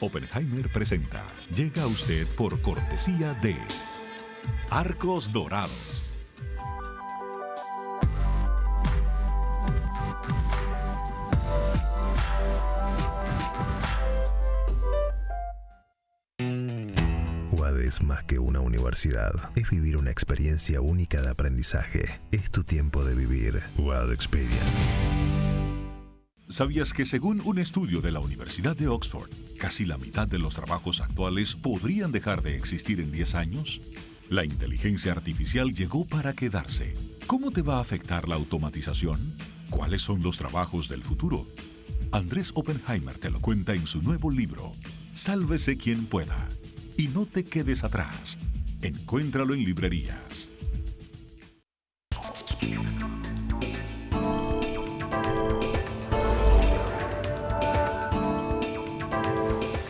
Oppenheimer presenta. Llega a usted por cortesía de Arcos Dorados. UAD es más que una universidad. Es vivir una experiencia única de aprendizaje. Es tu tiempo de vivir. UAD Experience. ¿Sabías que según un estudio de la Universidad de Oxford, casi la mitad de los trabajos actuales podrían dejar de existir en 10 años? La inteligencia artificial llegó para quedarse. ¿Cómo te va a afectar la automatización? ¿Cuáles son los trabajos del futuro? Andrés Oppenheimer te lo cuenta en su nuevo libro, Sálvese quien pueda. Y no te quedes atrás. Encuéntralo en librerías.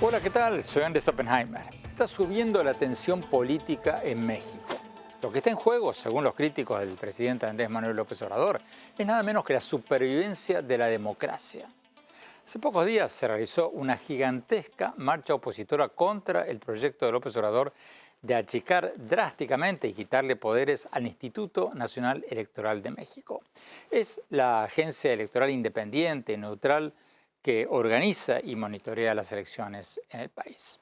Hola, ¿qué tal? Soy Andrés Oppenheimer. Está subiendo la tensión política en México. Lo que está en juego, según los críticos del presidente Andrés Manuel López Obrador, es nada menos que la supervivencia de la democracia. Hace pocos días se realizó una gigantesca marcha opositora contra el proyecto de López Obrador de achicar drásticamente y quitarle poderes al Instituto Nacional Electoral de México. Es la agencia electoral independiente, neutral, que organiza y monitorea las elecciones en el país.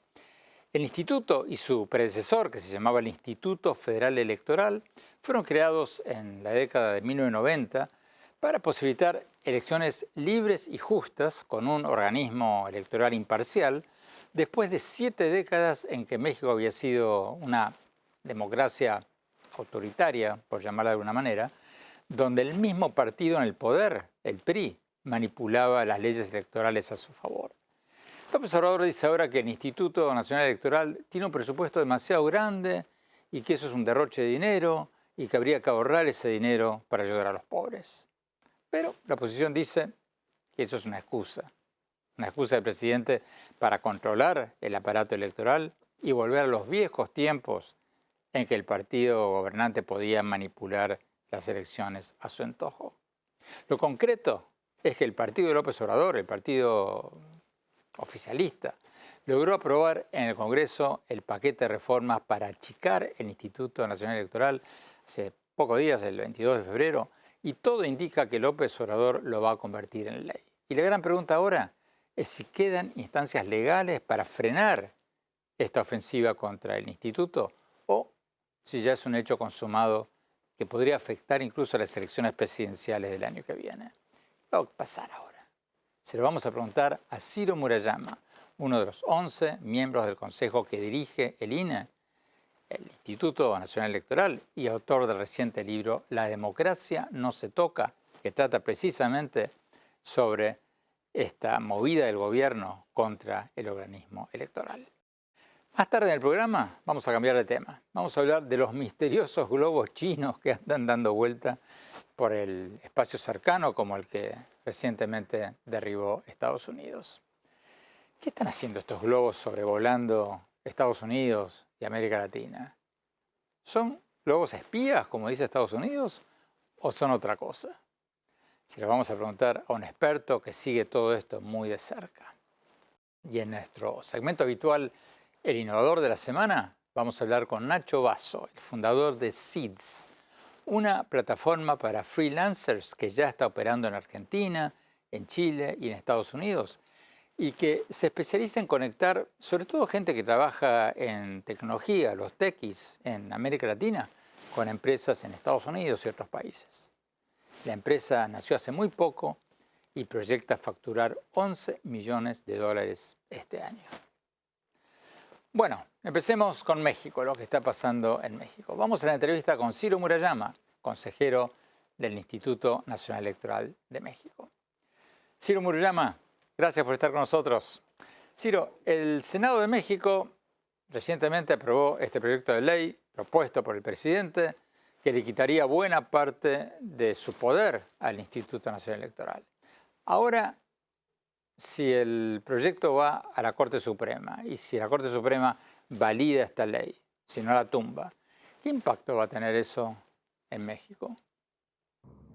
El instituto y su predecesor, que se llamaba el Instituto Federal Electoral, fueron creados en la década de 1990 para posibilitar elecciones libres y justas con un organismo electoral imparcial, después de 7 décadas en que México había sido una democracia autoritaria, por llamarla de alguna manera, donde el mismo partido en el poder, el PRI, manipulaba las leyes electorales a su favor. López Obrador dice ahora que el Instituto Nacional Electoral tiene un presupuesto demasiado grande y que eso es un derroche de dinero y que habría que ahorrar ese dinero para ayudar a los pobres. Pero la oposición dice que eso es una excusa del presidente para controlar el aparato electoral y volver a los viejos tiempos en que el partido gobernante podía manipular las elecciones a su antojo. Lo concreto es que el partido de López Obrador, el partido oficialista, logró aprobar en el Congreso el paquete de reformas para achicar el Instituto Nacional Electoral hace pocos días, el 22 de febrero, y todo indica que López Obrador lo va a convertir en ley. Y la gran pregunta ahora es si quedan instancias legales para frenar esta ofensiva contra el instituto o si ya es un hecho consumado que podría afectar incluso a las elecciones presidenciales del año que viene. ¿Qué va a pasar ahora? Se lo vamos a preguntar a Ciro Murayama, uno de los 11 miembros del consejo que dirige el INE, el Instituto Nacional Electoral, y autor del reciente libro La democracia no se toca, que trata precisamente sobre esta movida del gobierno contra el organismo electoral. Más tarde en el programa vamos a cambiar de tema. Vamos a hablar de los misteriosos globos chinos que andan dando vuelta por el espacio cercano, como el que recientemente derribó Estados Unidos. ¿Qué están haciendo estos globos sobrevolando Estados Unidos y América Latina? ¿Son globos espías, como dice Estados Unidos, o son otra cosa? Se lo vamos a preguntar a un experto que sigue todo esto muy de cerca. Y en nuestro segmento habitual, El Innovador de la Semana, vamos a hablar con Nacho Basso, el fundador de Seeds, una plataforma para freelancers que ya está operando en Argentina, en Chile y en Estados Unidos, y que se especializa en conectar, sobre todo gente que trabaja en tecnología, los techies en América Latina, con empresas en Estados Unidos y otros países. La empresa nació hace muy poco y proyecta facturar $11 millones este año. Bueno, empecemos con México, lo que está pasando en México. Vamos a la entrevista con Ciro Murayama, consejero del Instituto Nacional Electoral de México. Ciro Murayama, gracias por estar con nosotros. Ciro, el Senado de México recientemente aprobó este proyecto de ley propuesto por el presidente que le quitaría buena parte de su poder al Instituto Nacional Electoral. Ahora, si el proyecto va a la Corte Suprema y si la Corte Suprema valida esta ley, si no la tumba, ¿qué impacto va a tener eso en México?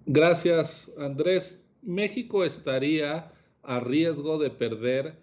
Gracias, Andrés. México estaría a riesgo de perder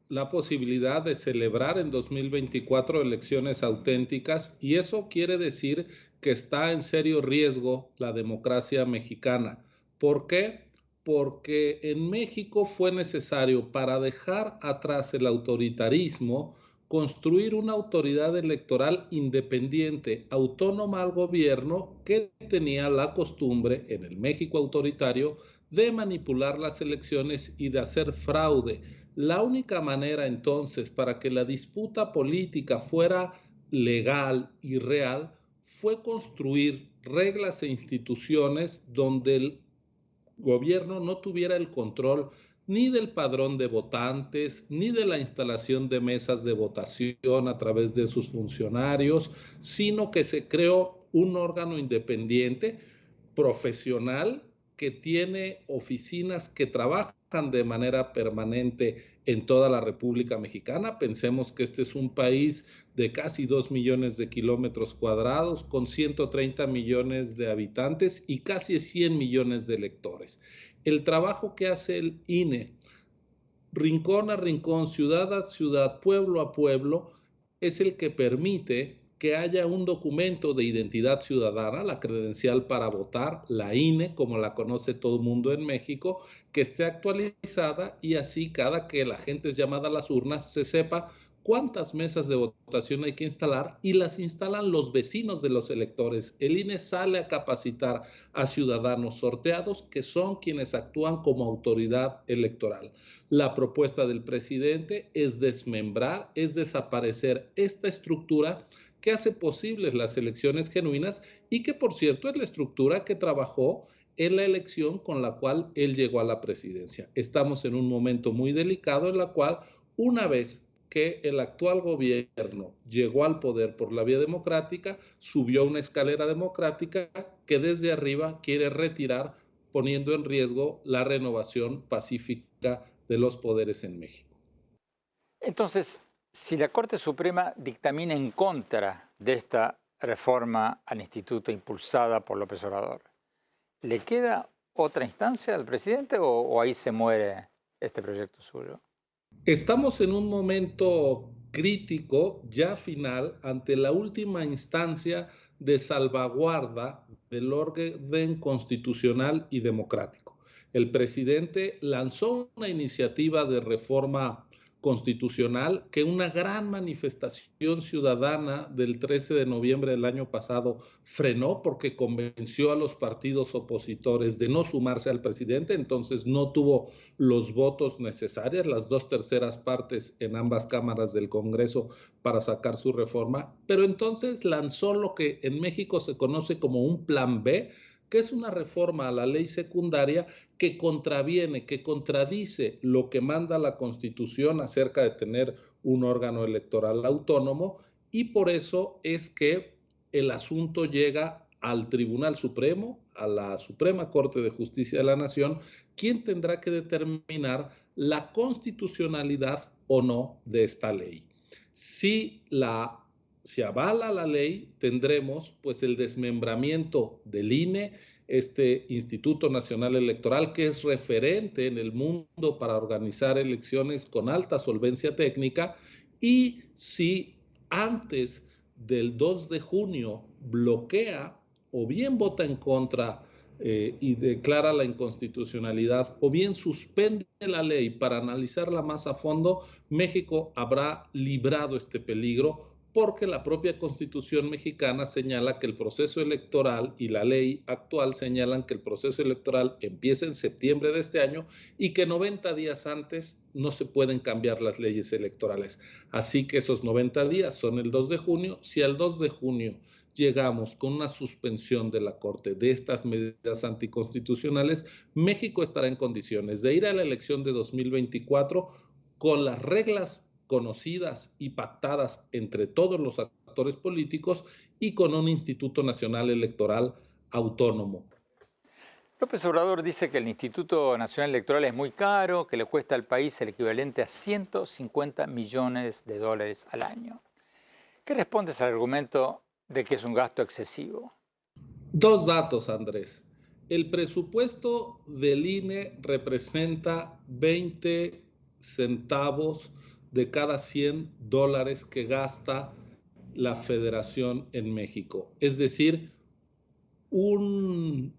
la posibilidad de celebrar en 2024 elecciones auténticas, y eso quiere decir que está en serio riesgo la democracia mexicana. ¿Por qué? Porque en México fue necesario, para dejar atrás el autoritarismo, construir una autoridad electoral independiente, autónoma al gobierno, que tenía la costumbre, en el México autoritario, de manipular las elecciones y de hacer fraude. La única manera entonces para que la disputa política fuera legal y real fue construir reglas e instituciones donde el gobierno no tuviera el control ni del padrón de votantes, ni de la instalación de mesas de votación a través de sus funcionarios, sino que se creó un órgano independiente, profesional, que tiene oficinas que trabajan de manera permanente en toda la República Mexicana. Pensemos que este es un país de casi 2 millones de kilómetros cuadrados, con 130 millones de habitantes y casi 100 millones de electores. El trabajo que hace el INE, rincón a rincón, ciudad a ciudad, pueblo a pueblo, es el que permite que haya un documento de identidad ciudadana, la credencial para votar, la INE, como la conoce todo el mundo en México, que esté actualizada, y así cada que la gente es llamada a las urnas se sepa cuántas mesas de votación hay que instalar, y las instalan los vecinos de los electores. El INE sale a capacitar a ciudadanos sorteados, que son quienes actúan como autoridad electoral. La propuesta del presidente es desmembrar, es desaparecer esta estructura que hace posibles las elecciones genuinas, y que, por cierto, es la estructura que trabajó en la elección con la cual él llegó a la presidencia. Estamos en un momento muy delicado en la cual, una vez que el actual gobierno llegó al poder por la vía democrática, subió una escalera democrática que desde arriba quiere retirar, poniendo en riesgo la renovación pacífica de los poderes en México. Entonces, si la Corte Suprema dictamina en contra de esta reforma al instituto impulsada por López Obrador, ¿le queda otra instancia al presidente o ahí se muere este proyecto suyo? Estamos en un momento crítico, ya final, ante la última instancia de salvaguarda del orden constitucional y democrático. El presidente lanzó una iniciativa de reforma constitucional que una gran manifestación ciudadana del 13 de noviembre del año pasado frenó, porque convenció a los partidos opositores de no sumarse al presidente. Entonces no tuvo los votos necesarios, las 2/3 partes en ambas cámaras del Congreso, para sacar su reforma, pero entonces lanzó lo que en México se conoce como un plan B, que es una reforma a la ley secundaria que contraviene, que contradice lo que manda la Constitución acerca de tener un órgano electoral autónomo, y por eso es que el asunto llega al Tribunal Supremo, a la Suprema Corte de Justicia de la Nación, quien tendrá que determinar la constitucionalidad o no de esta ley. Si avala la ley, tendremos pues el desmembramiento del INE, este Instituto Nacional Electoral, que es referente en el mundo para organizar elecciones con alta solvencia técnica, y si antes del 2 de junio bloquea o bien vota en contra y declara la inconstitucionalidad, o bien suspende la ley para analizarla más a fondo, México habrá librado este peligro, porque la propia Constitución mexicana señala que el proceso electoral, y la ley actual señalan que el proceso electoral empieza en septiembre de este año, y que 90 días antes no se pueden cambiar las leyes electorales. Así que esos 90 días son el 2 de junio. Si al 2 de junio llegamos con una suspensión de la Corte de estas medidas anticonstitucionales, México estará en condiciones de ir a la elección de 2024 con las reglas conocidas y pactadas entre todos los actores políticos, y con un Instituto Nacional Electoral autónomo. López Obrador dice que el Instituto Nacional Electoral es muy caro, que le cuesta al país el equivalente a 150 millones de dólares al año. ¿Qué respondes al argumento de que es un gasto excesivo? Dos datos, Andrés. El presupuesto del INE representa 20 centavos de cada $100 que gasta la Federación en México. Es decir, $1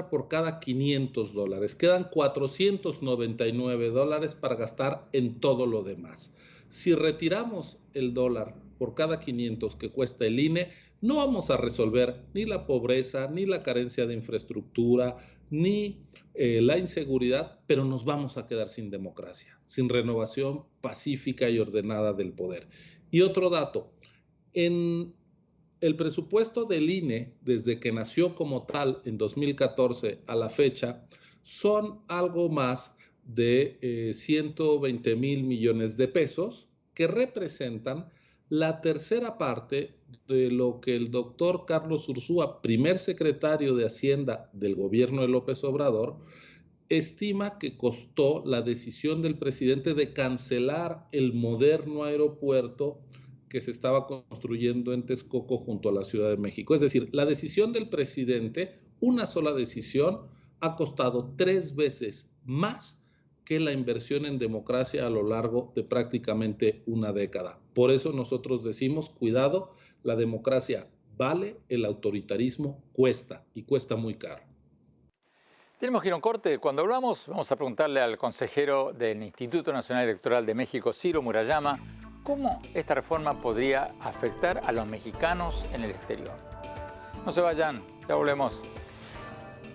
por cada $500. Quedan $499 para gastar en todo lo demás. Si retiramos el dólar por cada 500 que cuesta el INE, no vamos a resolver ni la pobreza, ni la carencia de infraestructura, ni la inseguridad, pero nos vamos a quedar sin democracia, sin renovación pacífica y ordenada del poder. Y otro dato, en el presupuesto del INE, desde que nació como tal en 2014 a la fecha, son algo más de 120,000 millones de pesos, que representan la tercera parte de lo que el doctor Carlos Ursúa, primer secretario de Hacienda del gobierno de López Obrador, estima que costó la decisión del presidente de cancelar el moderno aeropuerto que se estaba construyendo en Texcoco junto a la Ciudad de México. Es decir, la decisión del presidente, una sola decisión, ha costado 3 veces más que la inversión en democracia a lo largo de prácticamente una década. Por eso nosotros decimos, cuidado, la democracia vale, el autoritarismo cuesta, y cuesta muy caro. Tenemos que ir a un corte. Cuando hablamos, vamos a preguntarle al consejero del Instituto Nacional Electoral de México, Ciro Murayama, cómo esta reforma podría afectar a los mexicanos en el exterior. No se vayan, ya volvemos.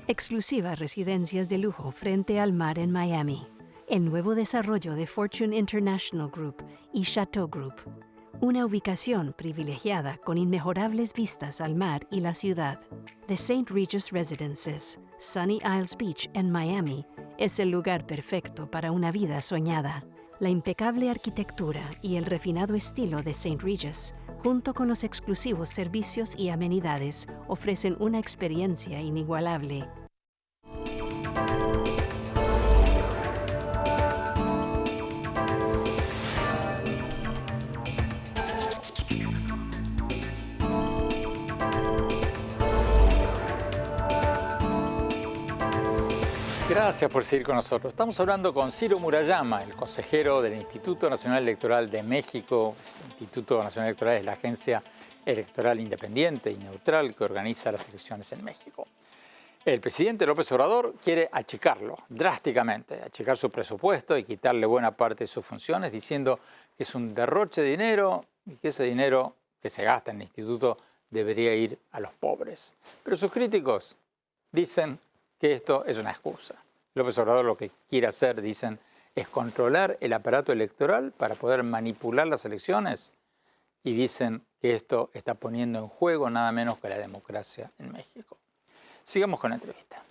Exclusivas residencias de lujo frente al mar en Miami. El nuevo desarrollo de Fortune International Group y Chateau Group. Una ubicación privilegiada con inmejorables vistas al mar y la ciudad. The St. Regis Residences, Sunny Isles Beach en Miami, es el lugar perfecto para una vida soñada. La impecable arquitectura y el refinado estilo de St. Regis, junto con los exclusivos servicios y amenidades, ofrecen una experiencia inigualable. Gracias por seguir con nosotros. Estamos hablando con Ciro Murayama, el consejero del Instituto Nacional Electoral de México. El Instituto Nacional Electoral es la agencia electoral independiente y neutral que organiza las elecciones en México. El presidente López Obrador quiere achicarlo drásticamente, achicar su presupuesto y quitarle buena parte de sus funciones, diciendo que es un derroche de dinero y que ese dinero que se gasta en el instituto debería ir a los pobres. Pero sus críticos dicen que esto es una excusa. López Obrador lo que quiere hacer, dicen, es controlar el aparato electoral para poder manipular las elecciones, y dicen que esto está poniendo en juego nada menos que la democracia en México. Sigamos con la entrevista.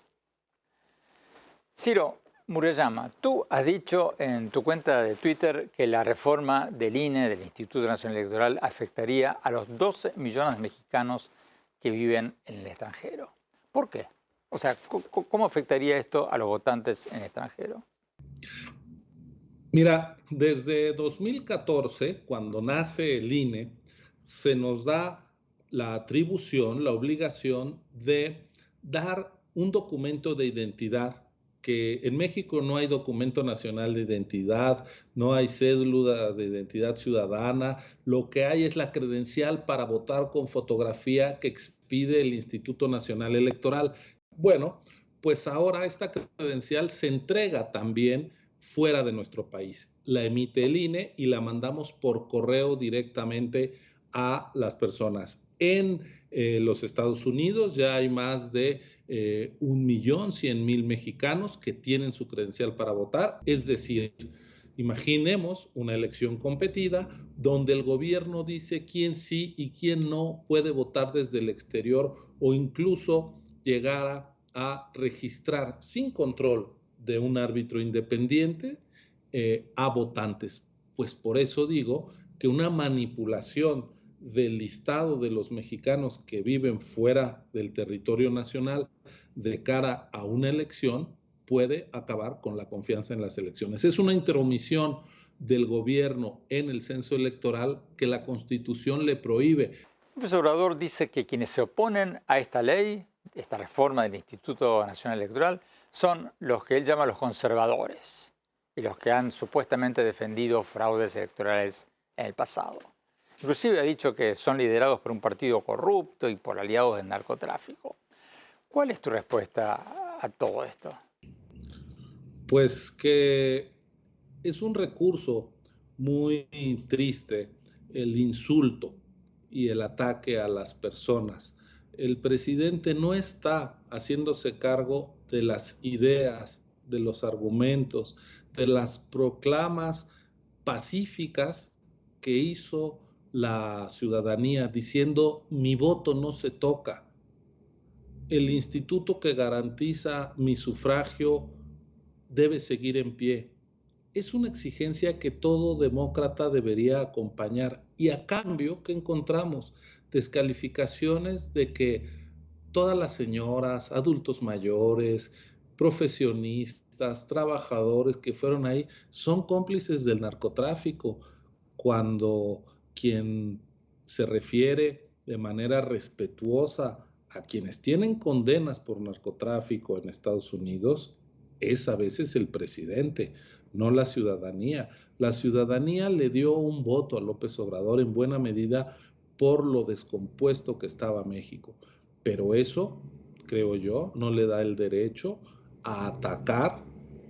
Ciro Murayama, tú has dicho en tu cuenta de Twitter que la reforma del INE, del Instituto Nacional Electoral, afectaría a los 12 millones de mexicanos que viven en el extranjero. ¿Por qué? O sea, ¿cómo afectaría esto a los votantes en el extranjero? Mira, desde 2014, cuando nace el INE, se nos da la atribución, la obligación de dar un documento de identidad, que en México no hay documento nacional de identidad, no hay cédula de identidad ciudadana, lo que hay es la credencial para votar con fotografía que expide el Instituto Nacional Electoral. Bueno, pues ahora esta credencial se entrega también fuera de nuestro país. La emite el INE y la mandamos por correo directamente a las personas. En los Estados Unidos ya hay más de 1.100.000 mexicanos que tienen su credencial para votar. Es decir, imaginemos una elección competida donde el gobierno dice quién sí y quién no puede votar desde el exterior, o incluso llegar a registrar sin control de un árbitro independiente a votantes. Pues por eso digo que una manipulación del listado de los mexicanos que viven fuera del territorio nacional de cara a una elección puede acabar con la confianza en las elecciones. Es una intromisión del gobierno en el censo electoral que la Constitución le prohíbe. López Obrador dice que quienes se oponen a esta ley, esta reforma del Instituto Nacional Electoral, son los que él llama los conservadores. y los que han supuestamente defendido fraudes electorales en el pasado. Inclusive ha dicho que son liderados por un partido corrupto y por aliados del narcotráfico. ¿Cuál es tu respuesta a todo esto? Pues que es un recurso muy triste el insulto y el ataque a las personas. El presidente no está haciéndose cargo de las ideas, de los argumentos, de las proclamas pacíficas que hizo la ciudadanía diciendo mi voto no se toca. El instituto que garantiza mi sufragio debe seguir en pie. Es una exigencia que todo demócrata debería acompañar. Y a cambio, ¿qué encontramos? Descalificaciones de que todas las señoras, adultos mayores, profesionistas, trabajadores que fueron ahí, son cómplices del narcotráfico, cuando quien se refiere de manera respetuosa a quienes tienen condenas por narcotráfico en Estados Unidos es a veces el presidente, no la ciudadanía. La ciudadanía le dio un voto a López Obrador en buena medida por lo descompuesto que estaba México. Pero eso, creo yo, no le da el derecho a atacar,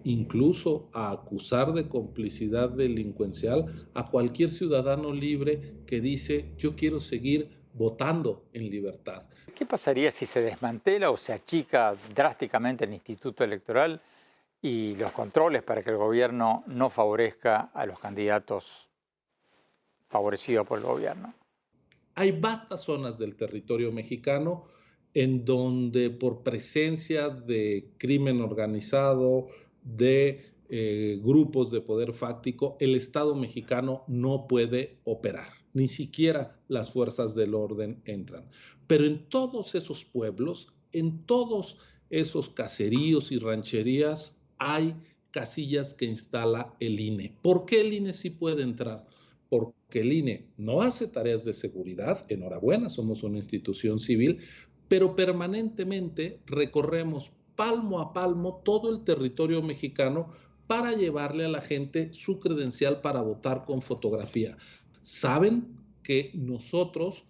incluso a acusar de complicidad delincuencial a cualquier ciudadano libre que dice yo quiero seguir votando en libertad. ¿Qué pasaría si se desmantela o se achica drásticamente el Instituto Electoral y los controles para que el gobierno no favorezca a los candidatos favorecidos por el gobierno? Hay vastas zonas del territorio mexicano en donde por presencia de crimen organizado, de grupos de poder fáctico, el Estado mexicano no puede operar. Ni siquiera las fuerzas del orden entran. Pero en todos esos pueblos, en todos esos caseríos y rancherías, hay casillas que instala el INE. ¿Por qué el INE sí puede entrar? Porque el INE no hace tareas de seguridad, enhorabuena, somos una institución civil, pero permanentemente recorremos palmo a palmo todo el territorio mexicano para llevarle a la gente su credencial para votar con fotografía. Saben que nosotros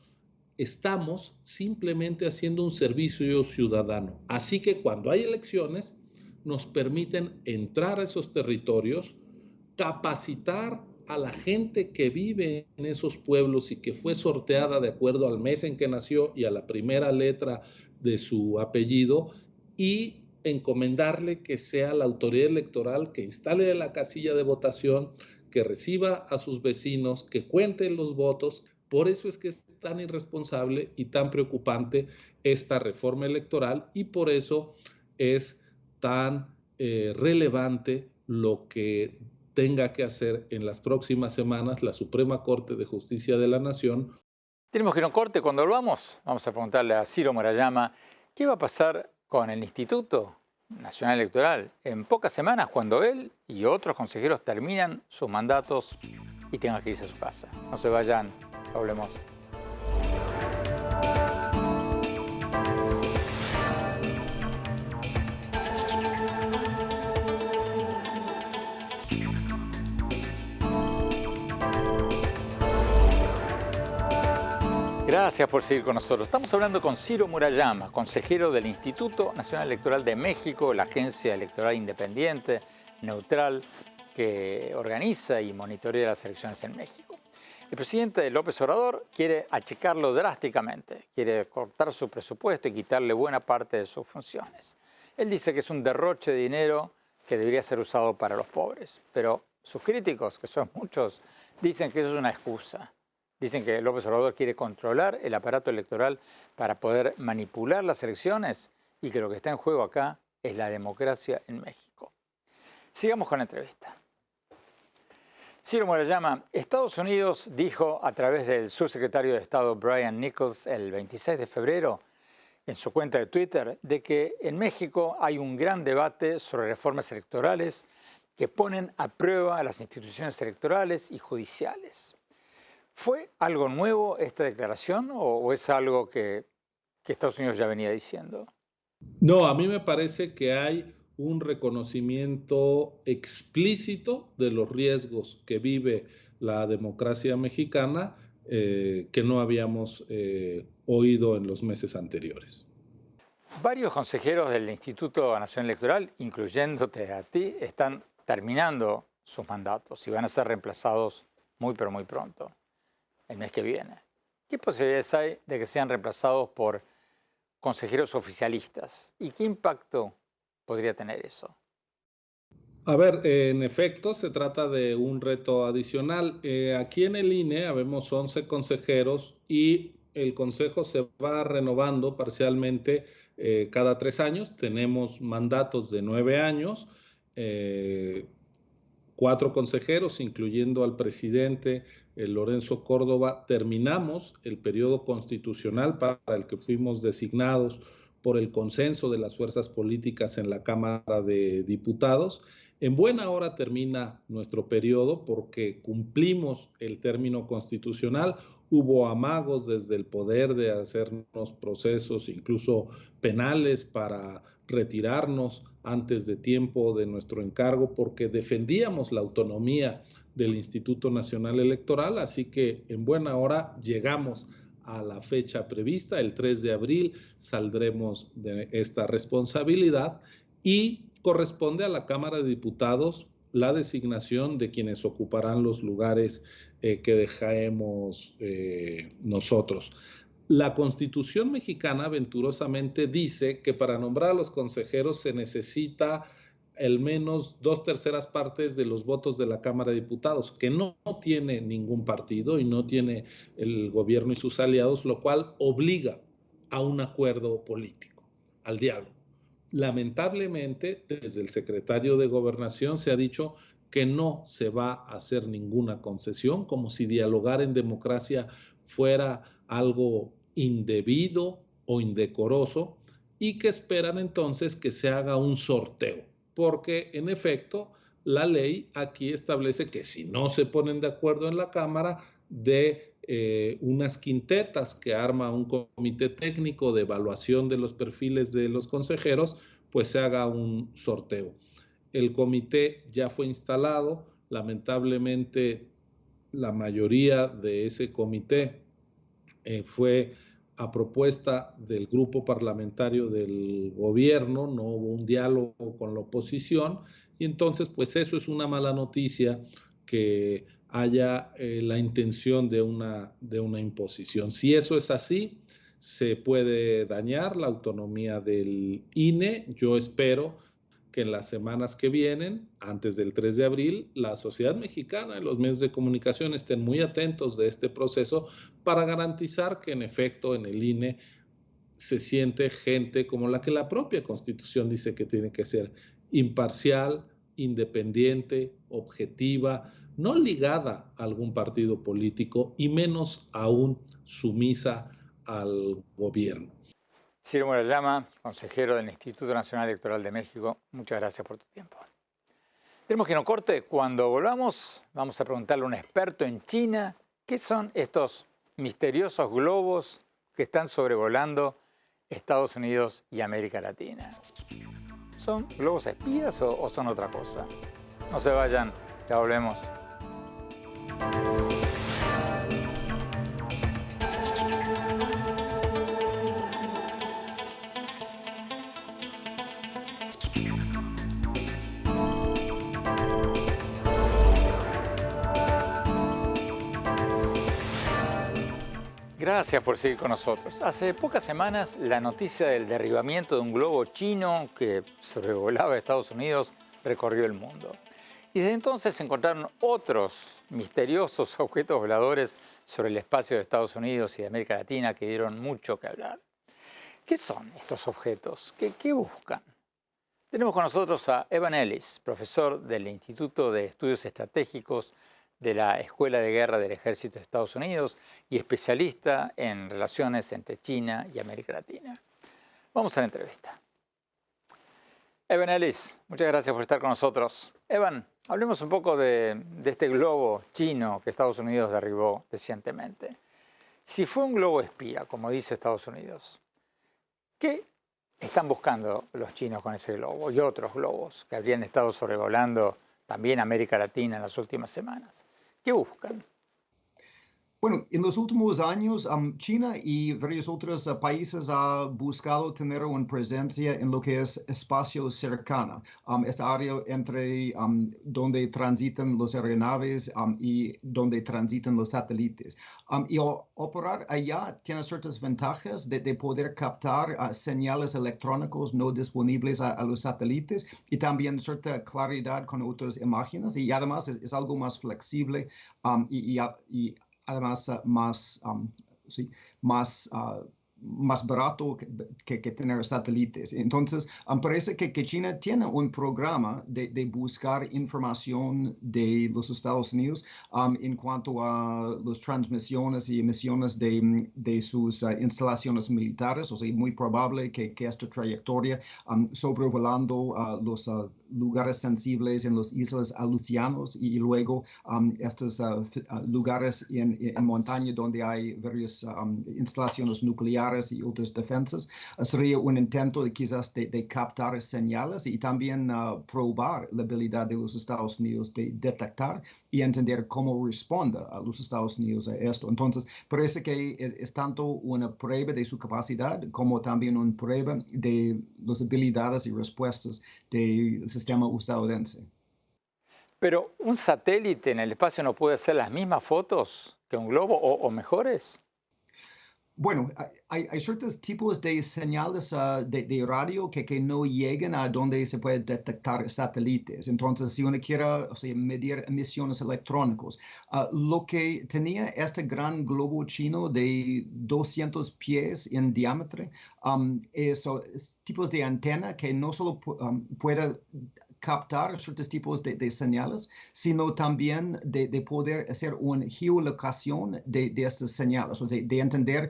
estamos simplemente haciendo un servicio ciudadano. Así que cuando hay elecciones, nos permiten entrar a esos territorios, capacitar a la gente que vive en esos pueblos y que fue sorteada de acuerdo al mes en que nació y a la primera letra de su apellido, y encomendarle que sea la autoridad electoral que instale la casilla de votación, que reciba a sus vecinos, que cuente los votos. Por eso es que es tan irresponsable y tan preocupante esta reforma electoral, y por eso es tan relevante lo que tenga que hacer en las próximas semanas la Suprema Corte de Justicia de la Nación. Tenemos que ir a un corte. Cuando volvamos, vamos a preguntarle a Ciro Murayama qué va a pasar con el Instituto Nacional Electoral en pocas semanas, cuando él y otros consejeros terminan sus mandatos y tengan que irse a su casa. No se vayan, hablemos. Gracias por seguir con nosotros. Estamos hablando con Ciro Murayama, consejero del Instituto Nacional Electoral de México, la agencia electoral independiente, neutral, que organiza y monitorea las elecciones en México. El presidente López Obrador quiere achicarlo drásticamente, quiere cortar su presupuesto y quitarle buena parte de sus funciones. Él dice que es un derroche de dinero que debería ser usado para los pobres, pero sus críticos, que son muchos, dicen que eso es una excusa. Dicen que López Obrador quiere controlar el aparato electoral para poder manipular las elecciones y que lo que está en juego acá es la democracia en México. Sigamos con la entrevista. Ciro Murayama, Estados Unidos dijo a través del subsecretario de Estado Brian Nichols el 26 de febrero en su cuenta de Twitter de que en México hay un gran debate sobre reformas electorales que ponen a prueba a las instituciones electorales y judiciales. ¿Fue algo nuevo esta declaración o es algo que Estados Unidos ya venía diciendo? No, a mí me parece que hay un reconocimiento explícito de los riesgos que vive la democracia mexicana que no habíamos oído en los meses anteriores. Varios consejeros del Instituto Nacional Electoral, incluyéndote a ti, están terminando sus mandatos y van a ser reemplazados muy, pero muy pronto, el mes que viene. ¿Qué posibilidades hay de que sean reemplazados por consejeros oficialistas? ¿Y qué impacto podría tener eso? A ver, en efecto, se trata de un reto adicional. Aquí en el INE habemos 11 consejeros y el consejo se va renovando parcialmente cada 3 años. Tenemos mandatos de 9 años, 4 consejeros, incluyendo al presidente Lorenzo Córdoba. Terminamos el periodo constitucional para el que fuimos designados por el consenso de las fuerzas políticas en la Cámara de Diputados. En buena hora termina nuestro periodo porque cumplimos el término constitucional. Hubo amagos desde el poder de hacernos procesos incluso penales para retirarnos antes de tiempo de nuestro encargo porque defendíamos la autonomía del Instituto Nacional Electoral, así que en buena hora llegamos a la fecha prevista, el 3 de abril saldremos de esta responsabilidad y corresponde a la Cámara de Diputados la designación de quienes ocuparán los lugares que dejaremos nosotros. La Constitución mexicana venturosamente dice que para nombrar a los consejeros se necesita al menos 2/3 partes de los votos de la Cámara de Diputados, que no tiene ningún partido y no tiene el gobierno y sus aliados, lo cual obliga a un acuerdo político, al diálogo. Lamentablemente, desde el secretario de Gobernación se ha dicho que no se va a hacer ninguna concesión, como si dialogar en democracia fuera algo indebido o indecoroso, y que esperan entonces que se haga un sorteo, porque en efecto la ley aquí establece que si no se ponen de acuerdo en la Cámara de unas quintetas que arma un comité técnico de evaluación de los perfiles de los consejeros, pues se haga un sorteo. El comité ya fue instalado, lamentablemente la mayoría de ese comité fue a propuesta del grupo parlamentario del gobierno, no hubo un diálogo con la oposición y entonces pues eso es una mala noticia que haya la intención de una imposición. Si eso es así, se puede dañar la autonomía del INE. Yo espero que en las semanas que vienen, antes del 3 de abril, la sociedad mexicana y los medios de comunicación estén muy atentos de este proceso para garantizar que en efecto en el INE se siente gente como la que la propia Constitución dice que tiene que ser imparcial, independiente, objetiva, no ligada a algún partido político y menos aún sumisa al gobierno. Ciro Murayama, consejero del Instituto Nacional Electoral de México, muchas gracias por tu tiempo. Tenemos que no corte. Cuando volvamos, vamos a preguntarle a un experto en China qué son estos misteriosos globos que están sobrevolando Estados Unidos y América Latina. ¿Son globos espías o son otra cosa? No se vayan, ya volvemos. Gracias por seguir con nosotros. Hace pocas semanas la noticia del derribamiento de un globo chino que sobrevolaba Estados Unidos recorrió el mundo. Y desde entonces se encontraron otros misteriosos objetos voladores sobre el espacio de Estados Unidos y de América Latina que dieron mucho que hablar. ¿Qué son estos objetos? ¿Qué buscan? Tenemos con nosotros a Evan Ellis, profesor del Instituto de Estudios Estratégicos de la Escuela de Guerra del Ejército de Estados Unidos y especialista en relaciones entre China y América Latina. Vamos a la entrevista. Evan Ellis, muchas gracias por estar con nosotros. Evan, hablemos un poco de este globo chino que Estados Unidos derribó recientemente. Si fue un globo espía, como dice Estados Unidos, ¿qué están buscando los chinos con ese globo y otros globos que habrían estado sobrevolando también América Latina en las últimas semanas? ¿Qué buscan? Bueno, en los últimos años, China y varios otros países han buscado tener una presencia en lo que es espacio cercano, esta área entre donde transitan las aeronaves y donde transitan los satélites. Y operar allá tiene ciertas ventajas de poder captar señales electrónicas no disponibles a los satélites y también cierta claridad con otras imágenes, y además es algo más flexible y además más barato que tener satélites. Entonces, parece que China tiene un programa de buscar información de los Estados Unidos en cuanto a las transmisiones y emisiones de sus instalaciones militares. O sea, muy probable que esta trayectoria sobrevolando los lugares sensibles en las Islas Aleutianas y luego estos lugares en montaña donde hay varias instalaciones nucleares y otras defensas, sería un intento quizás de captar señales y también probar la habilidad de los Estados Unidos de detectar y entender cómo responde a los Estados Unidos a esto. Entonces, parece que es tanto una prueba de su capacidad como también una prueba de las habilidades y respuestas del sistema estadounidense. Pero un satélite en el espacio no puede hacer las mismas fotos que un globo o mejores. Bueno, hay ciertos tipos de señales de radio que no llegan a donde se puede detectar satélites. Entonces, si uno quiere medir emisiones electrónicas, lo que tenía este gran globo chino de 200 pies en diámetro, es tipos de antena que no solo puede captar ciertos tipos de señales, sino también de poder hacer una geolocación de estas señales, o sea, de entender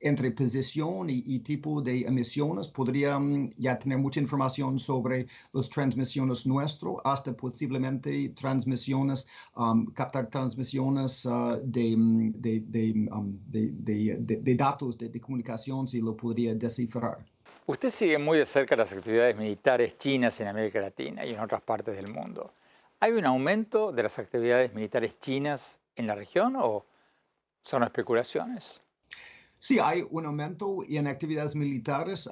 entre posición y tipo de emisiones, podría ya tener mucha información sobre las transmisiones nuestras, hasta posiblemente transmisiones, captar transmisiones de datos de comunicación, si lo podría descifrar. Usted sigue muy de cerca las actividades militares chinas en América Latina y en otras partes del mundo. ¿Hay un aumento de las actividades militares chinas en la región o son especulaciones? Sí, hay un aumento en actividades militares,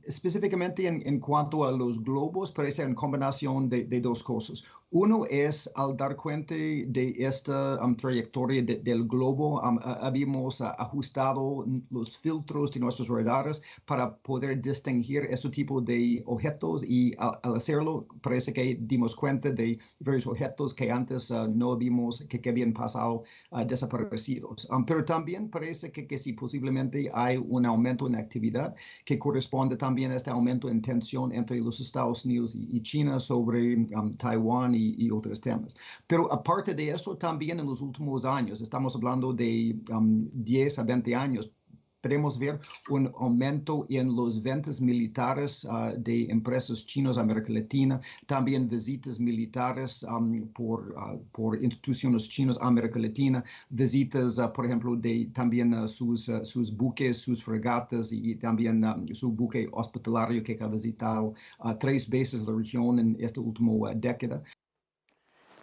específicamente en cuanto a los globos, parece una combinación de dos cosas. Uno es al dar cuenta de esta trayectoria del globo, habíamos ajustado los filtros de nuestros radares para poder distinguir este tipo de objetos y al hacerlo parece que dimos cuenta de varios objetos que antes no vimos que habían pasado desaparecidos. Pero también parece que sí, posiblemente hay un aumento en actividad que corresponde también a este aumento en tensión entre los Estados Unidos y China sobre Taiwán y otros temas. Pero aparte de eso, también en los últimos años, estamos hablando de 10 a 20 años, podemos ver un aumento en los ventas militares de empresas chinas a América Latina, también visitas militares por instituciones chinas a América Latina, visitas, por ejemplo, de también sus buques, sus fregatas y también su buque hospitalario que ha visitado 3 veces la región en esta última década.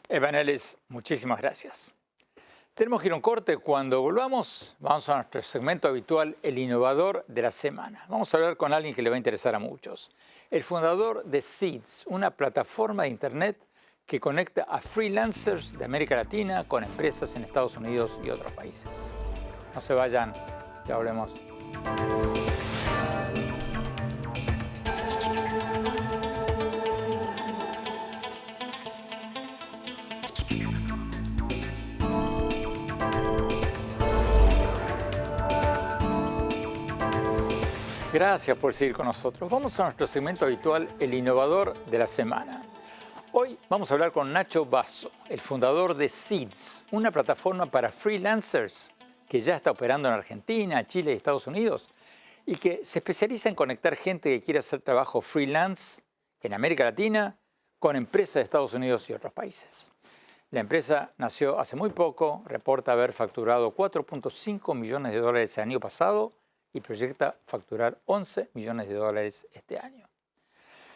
Evangelis, muchísimas gracias. Tenemos que ir a un corte. Cuando volvamos, vamos a nuestro segmento habitual, El Innovador de la Semana. Vamos a hablar con alguien que le va a interesar a muchos. El fundador de Seeds, una plataforma de Internet que conecta a freelancers de América Latina con empresas en Estados Unidos y otros países. No se vayan, ya volvemos. Gracias por seguir con nosotros. Vamos a nuestro segmento habitual, El Innovador de la Semana. Hoy vamos a hablar con Nacho Basso, el fundador de Seeds, una plataforma para freelancers que ya está operando en Argentina, Chile y Estados Unidos y que se especializa en conectar gente que quiere hacer trabajo freelance en América Latina con empresas de Estados Unidos y otros países. La empresa nació hace muy poco, reporta haber facturado $4.5 millones el año pasado y proyecta facturar $11 millones este año.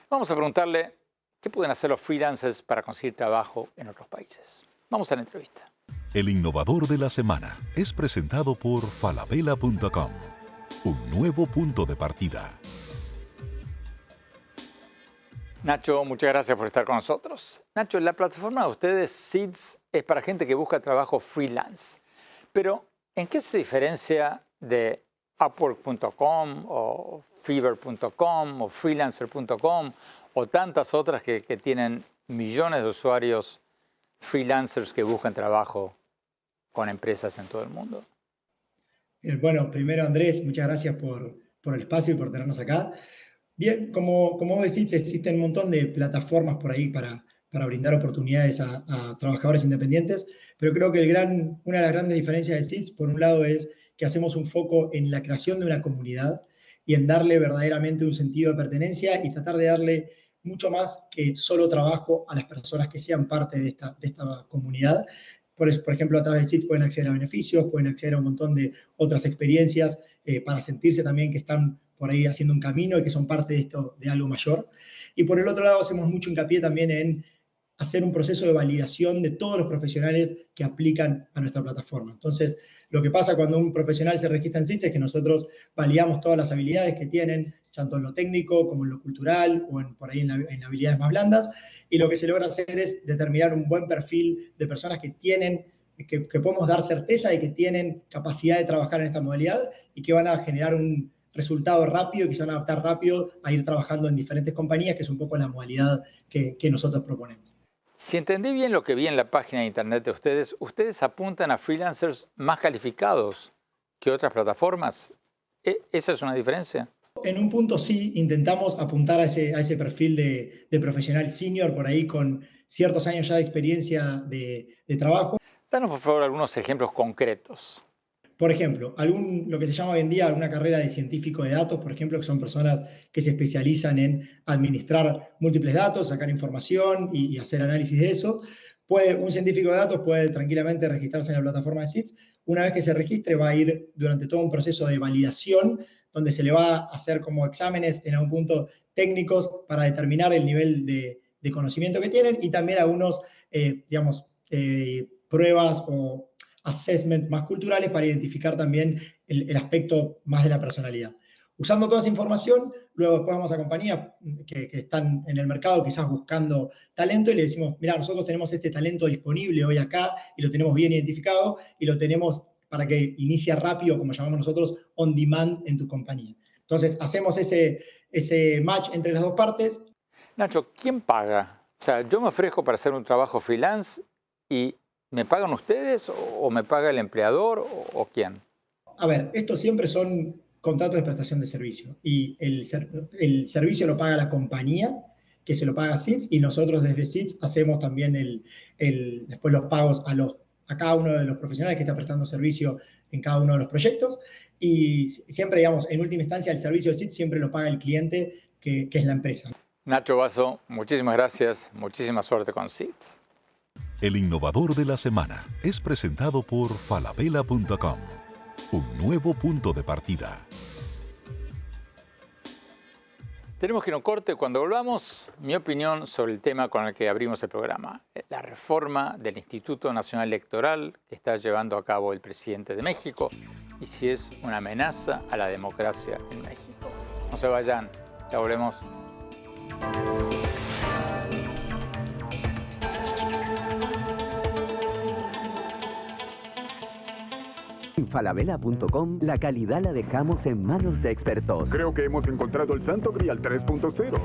Vamos a preguntarle qué pueden hacer los freelancers para conseguir trabajo en otros países. Vamos a la entrevista. El innovador de la semana es presentado por falabella.com, un nuevo punto de partida. Nacho, muchas gracias por estar con nosotros. Nacho, la plataforma de ustedes, Seeds, es para gente que busca trabajo freelance. Pero, ¿en qué se diferencia de Upwork.com o Fiverr.com o Freelancer.com o tantas otras que tienen millones de usuarios freelancers que buscan trabajo con empresas en todo el mundo? Bueno, primero Andrés, muchas gracias por el espacio y por tenernos acá. Bien, como vos decís, existen un montón de plataformas por ahí para brindar oportunidades a trabajadores independientes, pero creo que una de las grandes diferencias de Seeds, por un lado, es que hacemos un foco en la creación de una comunidad y en darle verdaderamente un sentido de pertenencia y tratar de darle mucho más que solo trabajo a las personas que sean parte de esta comunidad. Por ejemplo, a través de Seeds pueden acceder a beneficios, pueden acceder a un montón de otras experiencias para sentirse también que están por ahí haciendo un camino y que son parte de algo mayor. Y por el otro lado, hacemos mucho hincapié también en hacer un proceso de validación de todos los profesionales que aplican a nuestra plataforma. Entonces, lo que pasa cuando un profesional se registra en Seeds es que nosotros validamos todas las habilidades que tienen, tanto en lo técnico como en lo cultural o por ahí en habilidades más blandas, y lo que se logra hacer es determinar un buen perfil de personas que podemos dar certeza de que tienen capacidad de trabajar en esta modalidad y que van a generar un resultado rápido y que se van a adaptar rápido a ir trabajando en diferentes compañías, que es un poco la modalidad que nosotros proponemos. Si entendí bien lo que vi en la página de internet de ustedes apuntan a freelancers más calificados que otras plataformas. ¿Esa es una diferencia? En un punto sí, intentamos apuntar a ese perfil de profesional senior por ahí con ciertos años ya de experiencia de trabajo. Danos por favor algunos ejemplos concretos. Por ejemplo, lo que se llama hoy en día una carrera de científico de datos, por ejemplo, que son personas que se especializan en administrar múltiples datos, sacar información y hacer análisis de eso. Un científico de datos puede tranquilamente registrarse en la plataforma de Seeds. Una vez que se registre, va a ir durante todo un proceso de validación, donde se le va a hacer como exámenes en algún punto técnicos para determinar el nivel de conocimiento que tienen y también algunos, pruebas o assessment más culturales para identificar también el aspecto más de la personalidad. Usando toda esa información, luego después vamos a compañías que están en el mercado quizás buscando talento y le decimos, mira, nosotros tenemos este talento disponible hoy acá y lo tenemos bien identificado y lo tenemos para que inicie rápido, como llamamos nosotros, on demand en tu compañía. Entonces, hacemos ese match entre las dos partes. Nacho, ¿quién paga? O sea, yo me ofrezco para hacer un trabajo freelance y ¿me pagan ustedes o me paga el empleador o quién? A ver, estos siempre son contratos de prestación de servicio y el servicio lo paga la compañía, que se lo paga a Seeds, y nosotros desde Seeds hacemos también después los pagos a cada uno de los profesionales que está prestando servicio en cada uno de los proyectos, y siempre, digamos, en última instancia, el servicio de Seeds siempre lo paga el cliente, que es la empresa. Nacho Basso, muchísimas gracias, muchísima suerte con Seeds. El innovador de la semana es presentado por falabella.com, un nuevo punto de partida. Tenemos que ir a un corte. Cuando volvamos, mi opinión sobre el tema con el que abrimos el programa, la reforma del Instituto Nacional Electoral que está llevando a cabo el presidente de México y si es una amenaza a la democracia en México. No se vayan, ya volvemos. En falabella.com la calidad la dejamos en manos de expertos. Creo que hemos encontrado el Santo Grial 3.0.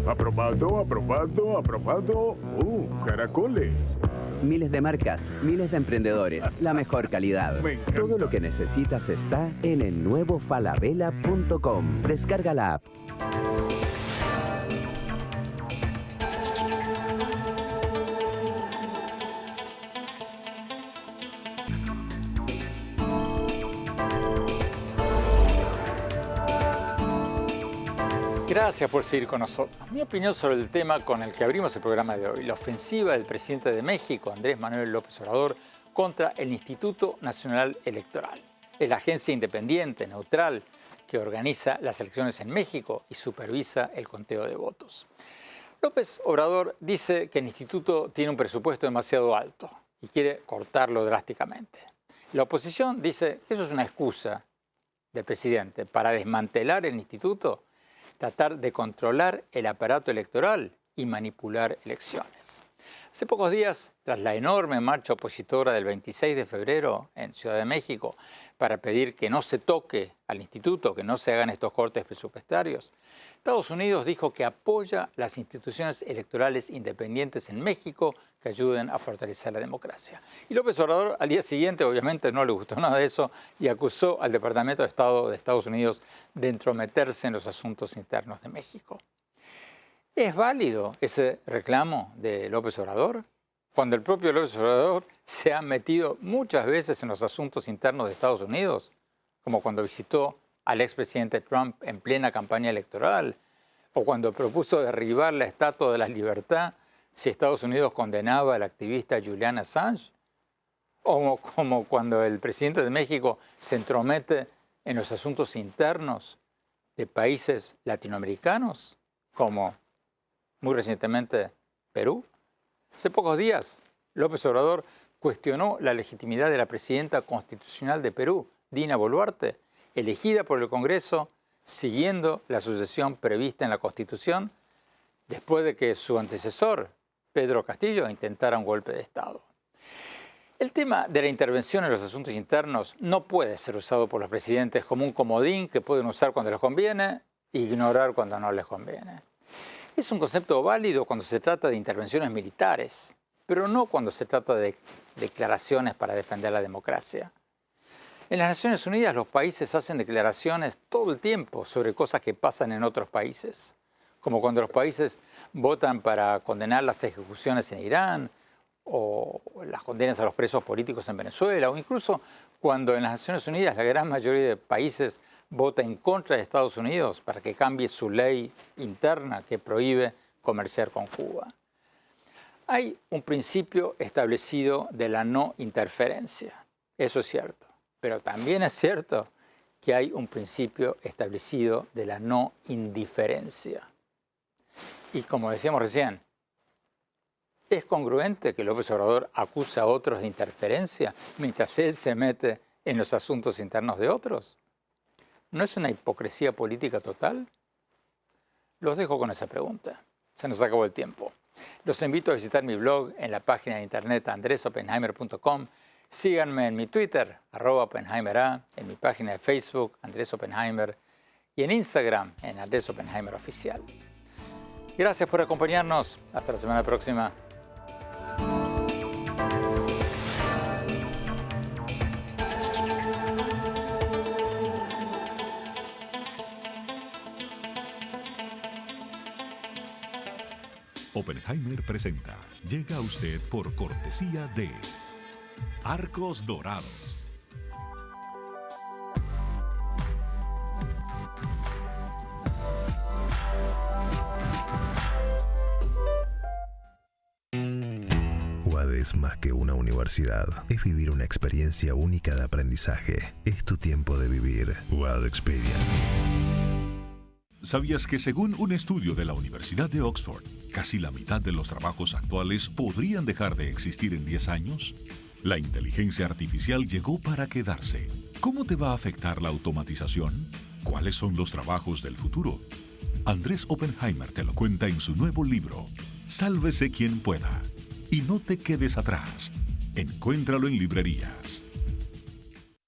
Aprobado, aprobado, aprobado. Caracoles. Miles de marcas, miles de emprendedores, la mejor calidad. Todo lo que necesitas está en el nuevo falabella.com. Descarga la app. Gracias por seguir con nosotros. Mi opinión sobre el tema con el que abrimos el programa de hoy, la ofensiva del presidente de México, Andrés Manuel López Obrador, contra el Instituto Nacional Electoral. Es la agencia independiente, neutral, que organiza las elecciones en México y supervisa el conteo de votos. López Obrador dice que el instituto tiene un presupuesto demasiado alto y quiere cortarlo drásticamente. La oposición dice que eso es una excusa del presidente para desmantelar el instituto, tratar de controlar el aparato electoral y manipular elecciones. Hace pocos días, tras la enorme marcha opositora del 26 de febrero en Ciudad de México para pedir que no se toque al instituto, que no se hagan estos cortes presupuestarios, Estados Unidos dijo que apoya las instituciones electorales independientes en México que ayuden a fortalecer la democracia. Y López Obrador al día siguiente obviamente no le gustó nada de eso y acusó al Departamento de Estado de Estados Unidos de entrometerse en los asuntos internos de México. ¿Es válido ese reclamo de López Obrador? Cuando el propio López Obrador se ha metido muchas veces en los asuntos internos de Estados Unidos, como cuando visitó al expresidente Trump en plena campaña electoral, o cuando propuso derribar la Estatua de la Libertad si Estados Unidos condenaba al activista Julian Assange, o como cuando el presidente de México se entromete en los asuntos internos de países latinoamericanos, como muy recientemente Perú. Hace pocos días, López Obrador cuestionó la legitimidad de la presidenta constitucional de Perú, Dina Boluarte, elegida por el Congreso siguiendo la sucesión prevista en la Constitución, después de que su antecesor, Pedro Castillo, intentara un golpe de Estado. El tema de la intervención en los asuntos internos no puede ser usado por los presidentes como un comodín que pueden usar cuando les conviene e ignorar cuando no les conviene. Es un concepto válido cuando se trata de intervenciones militares, pero no cuando se trata de declaraciones para defender la democracia. En las Naciones Unidas los países hacen declaraciones todo el tiempo sobre cosas que pasan en otros países, como cuando los países votan para condenar las ejecuciones en Irán o las condenas a los presos políticos en Venezuela, o incluso cuando en las Naciones Unidas la gran mayoría de países vota en contra de Estados Unidos para que cambie su ley interna que prohíbe comerciar con Cuba. Hay un principio establecido de la no interferencia, eso es cierto. Pero también es cierto que hay un principio establecido de la no indiferencia. Y como decíamos recién, ¿es congruente que López Obrador acusa a otros de interferencia mientras él se mete en los asuntos internos de otros? ¿No es una hipocresía política total? Los dejo con esa pregunta. Se nos acabó el tiempo. Los invito a visitar mi blog en la página de internet andresopenheimer.com. Síganme en mi Twitter, @OppenheimerA, en mi página de Facebook, Andrés Oppenheimer, y en Instagram, en Andrés Oppenheimer Oficial. Gracias por acompañarnos. Hasta la semana próxima. Oppenheimer presenta. Llega a usted por cortesía de Arcos Dorados. UAD es más que una universidad. Es vivir una experiencia única de aprendizaje. Es tu tiempo de vivir. UAD Experience. ¿Sabías que según un estudio de la Universidad de Oxford, casi la mitad de los trabajos actuales podrían dejar de existir en 10 años? La inteligencia artificial llegó para quedarse. ¿Cómo te va a afectar la automatización? ¿Cuáles son los trabajos del futuro? Andrés Oppenheimer te lo cuenta en su nuevo libro, Sálvese quien pueda. Y no te quedes atrás. Encuéntralo en librerías.